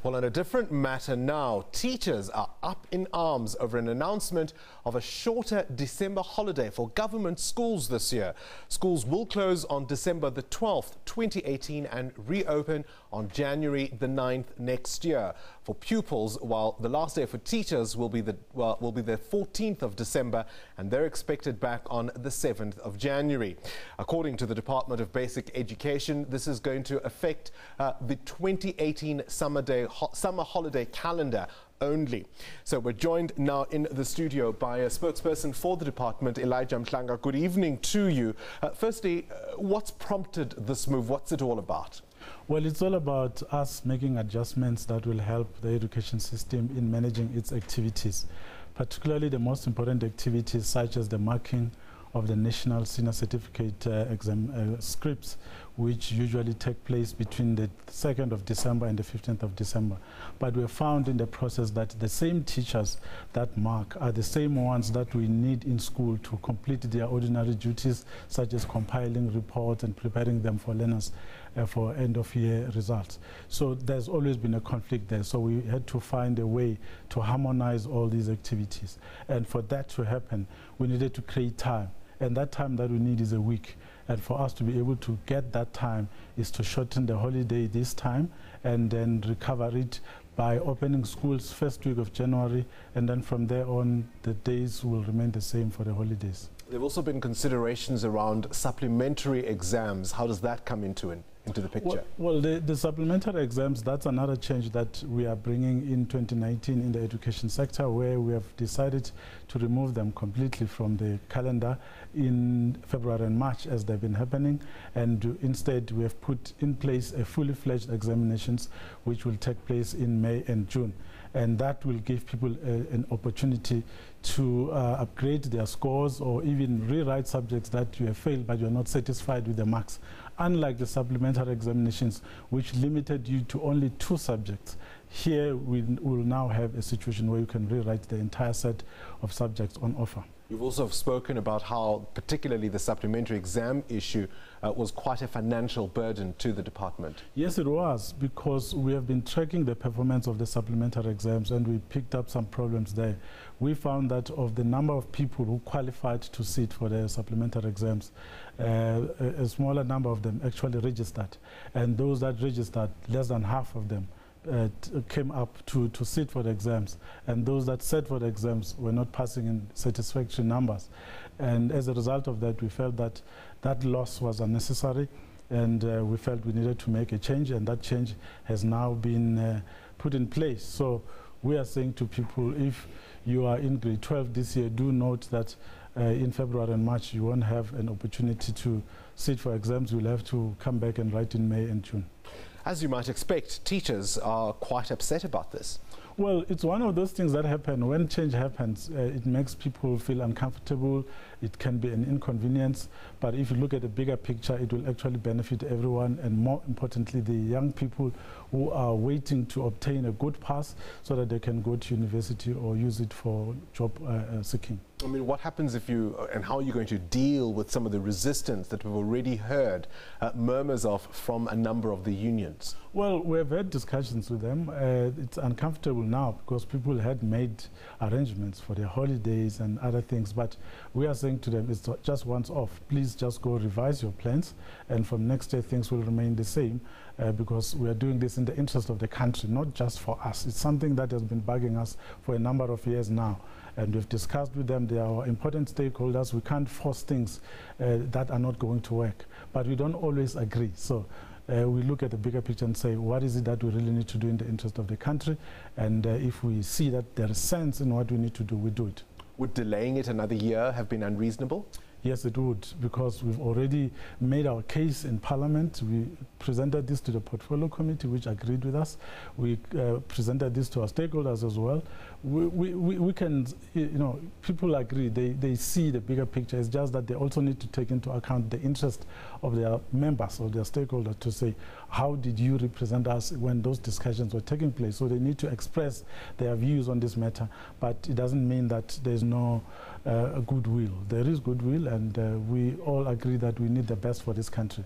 Well, on a different matter now, teachers are up in arms over an announcement of a shorter December holiday for government schools this year. Schools will close on December the 12th, 2018 and reopen on January the 9th next year. For pupils, while the last day for teachers will be the 14th of December, and they're expected back on the 7th of January. According to the Department of Basic Education, this is going to affect the 2018 summer holiday calendar only. So we're joined now in the studio by a spokesperson for the department, Mhlanga. Good evening to you. Firstly, what's prompted this move? What's it all about? Well, it's all about us making adjustments that will help the education system in managing its activities, particularly the most important activities such as the marking of the National Senior Certificate exam scripts, which usually take place between the 2nd of December and the 15th of December. But we have found in the process that the same teachers that mark are the same ones that we need in school to complete their ordinary duties, such as compiling reports and preparing them for learners for end-of-year results. So there's always been a conflict there. So we had to find a way to harmonize all these activities. And for that to happen, we needed to create time. And that time that we need is a week. And for us to be able to get that time is to shorten the holiday this time and then recover it by opening schools first week of January, and then from there on the days will remain the same for the holidays. There have also been considerations around supplementary exams. How does that come into the picture? Well, the supplementary exams, that's another change that we are bringing in 2019 in the education sector, where we have decided to remove them completely from the calendar in February and March as they've been happening, and instead we have put in place a fully fledged examinations which will take place in May and June. And that will give people an opportunity to upgrade their scores or even rewrite subjects that you have failed but you're not satisfied with the marks. Unlike the supplementary examinations, which limited you to only 2 subjects, here we will now have a situation where you can rewrite the entire set of subjects on offer. You've also spoken about how particularly the supplementary exam issue was quite a financial burden to the department. Yes, it was, because we have been tracking the performance of the supplementary exams and we picked up some problems there. We found that of the number of people who qualified to sit for the supplementary exams, a smaller number of them actually registered. And those that registered, less than half of them came up to sit for the exams, and those that sat for the exams were not passing in satisfactory numbers. And as a result of that, we felt that that loss was unnecessary, and we felt we needed to make a change, and that change has now been put in place. So we are saying to people, if you are in grade 12 this year, do note that in February and March you won't have an opportunity to sit for exams. You'll have to come back and write in May and June. As you might expect, teachers are quite upset about this. Well, it's one of those things that happen. When change happens, it makes people feel uncomfortable. It can be an inconvenience. But if you look at the bigger picture, it will actually benefit everyone, and more importantly, the young people who are waiting to obtain a good pass so that they can go to university or use it for job seeking. I mean, what happens if and how are you going to deal with some of the resistance that we've already heard murmurs of from a number of the unions? Well, we've had discussions with them. It's uncomfortable now because people had made arrangements for their holidays and other things, but we are saying to them, it's just once off. Please just go revise your plans, and from next year things will remain the same because we are doing this in the interest of the country, not just for us. It's something that has been bugging us for a number of years now. And we've discussed with them, they are important stakeholders. We can't force things that are not going to work. But we don't always agree. So we look at the bigger picture and say, what is it that we really need to do in the interest of the country? And if we see that there is sense in what we need to do, we do it. Would delaying it another year have been unreasonable? Yes, it would, because we've already made our case in Parliament. We presented this to the Portfolio Committee, which agreed with us. We presented this to our stakeholders as well. We can, people agree. They see the bigger picture. It's just that they also need to take into account the interest of their members or their stakeholders to say, how did you represent us when those discussions were taking place? So they need to express their views on this matter, but it doesn't mean that there's no goodwill. There is goodwill, and we all agree that we need the best for this country.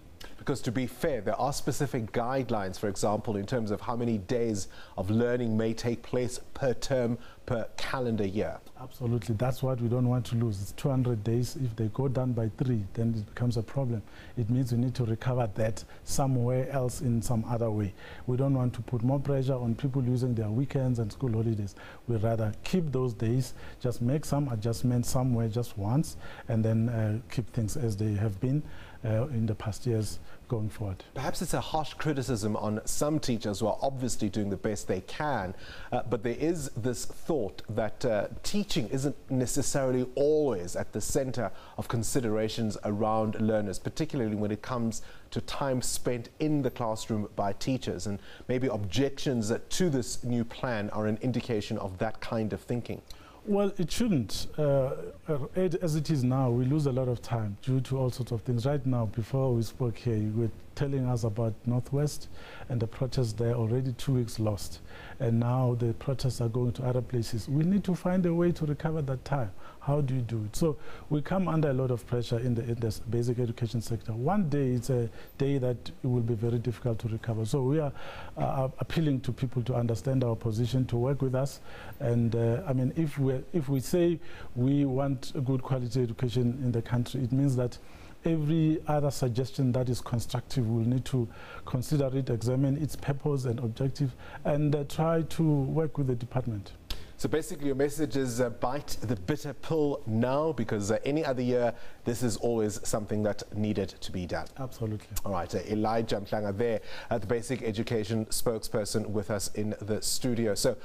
Because to be fair, there are specific guidelines, for example, in terms of how many days of learning may take place per term, per calendar year. Absolutely. That's what we don't want to lose. It's 200 days. If they go down by 3, then it becomes a problem. It means we need to recover that somewhere else in some other way. We don't want to put more pressure on people using their weekends and school holidays. We'd rather keep those days, just make some adjustments somewhere just once, and then keep things as they have been in the past years going forward. Perhaps it's a harsh criticism on some teachers who are obviously doing the best they can, but there is this thought that teaching isn't necessarily always at the center of considerations around learners, particularly when it comes to time spent in the classroom by teachers, and maybe objections to this new plan are an indication of that kind of thinking. Well, it shouldn't. As it is now, we lose a lot of time due to all sorts of things. Right now, before we spoke here, you were telling us about Northwest and the protests there, already 2 weeks lost. And now the protests are going to other places. We need to find a way to recover that time. How do you do it? So we come under a lot of pressure in the basic education sector. One day, it's a day that it will be very difficult to recover. So we are appealing to people to understand our position, to work with us. And I mean, if we say we want a good quality education in the country, it means that every other suggestion that is constructive, we'll need to consider it, examine its purpose and objective, and try to work with the department. So basically your message is bite the bitter pill now, because any other year this is always something that needed to be done. Absolutely. All right, Elijah Mhlanga there, the basic education spokesperson with us in the studio. So